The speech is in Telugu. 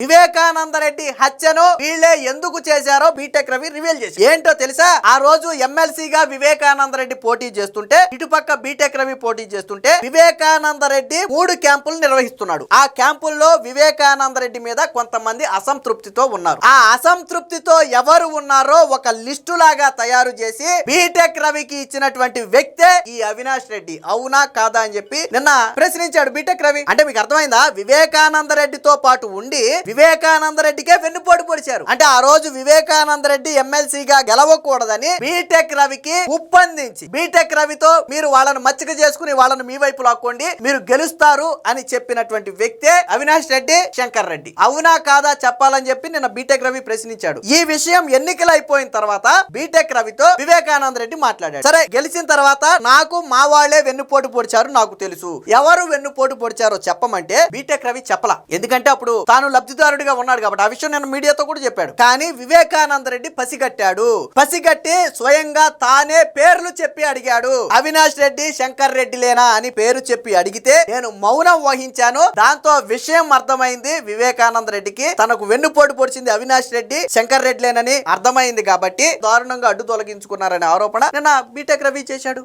వివేకానంద రెడ్డి హత్యను వీళ్ళే ఎందుకు చేశారో బీటెక్ రవి రివీల్ చేశారు. ఏంటో తెలుసా? ఆ రోజు ఎమ్మెల్సీగా వివేకానంద రెడ్డి పోటీ చేస్తుంటే, ఇటుపక్క బీటెక్ రవి పోటీ చేస్తుంటే, వివేకానంద రెడ్డి 3 క్యాంపులు నిర్వహిస్తున్నాడు. ఆ క్యాంపుల్లో వివేకానంద రెడ్డి మీద కొంతమంది అసంతృప్తితో ఉన్నారు. ఆ అసంతృప్తితో ఎవరు ఉన్నారో ఒక లిస్టు లాగా తయారు చేసి బీటెక్ రవికి ఇచ్చినటువంటి వ్యక్తే ఈ అవినాష్ రెడ్డి. అవునా కాదా అని చెప్పి నిన్న ప్రశ్నించాడు బీటెక్ రవి. అంటే మీకు అర్థమైందా? వివేకానంద రెడ్డితో పాటు ఉండి వివేకానంద రెడ్డికే వెన్నుపోటు పొడిచారు. అంటే ఆ రోజు వివేకానంద రెడ్డి ఎమ్మెల్సీగా గెలవకూడదని బీటెక్ రవికి ఉప్పందించి, బీటెక్ రవితో మీరు వాళ్ళని మచ్చిక చేసుకుని వాళ్ళని మీ వైపు లాక్కోండి, మీరు గెలుస్తారు అని చెప్పినటువంటి వ్యక్తే అవినాష్ రెడ్డి, శంకర్ రెడ్డి. అవునా కాదా చెప్పాలని చెప్పి నిన్న బీటెక్ రవి ప్రశ్నించాడు. ఈ విషయం ఎన్నికలు అయిపోయిన తర్వాత బీటెక్ రవితో వివేకానంద రెడ్డి మాట్లాడాడు. సరే, గెలిచిన తర్వాత నాకు మా వాళ్లే వెన్నుపోటు పొడిచారు, నాకు తెలుసు. ఎవరు వెన్నుపోటు పొడిచారో చెప్పమంటే బీటెక్ రవి చెప్పలా. ఎందుకంటే అప్పుడు తాను లబ్ధిదారుడిగా ఉన్నాడు కాబట్టి. ఆ విషయం నేను మీడియాతో కూడా చెప్పాడు. కానీ వివేకానంద రెడ్డి పసిగట్టాడు. పసిగట్టి స్వయంగా తానే పేర్లు చెప్పి అడిగాడు. అవినాష్ రెడ్డి, శంకర్ రెడ్డి లేనా అని పేరు చెప్పి అడిగితే నేను మౌనం వహించాను. దాంతో విషయం అర్థమైంది వివేకానంద రెడ్డికి. తనకు వెన్నుపోటు పొడిచింది అవినాష్ రెడ్డి, శంకర్ రెడ్డి లేనని అర్థమైంది కాబట్టి దారుణంగా అడ్డు తొలగించుకున్నారనే ఆరోపణ నిన్న బీటెక్ రవి చేశాడు.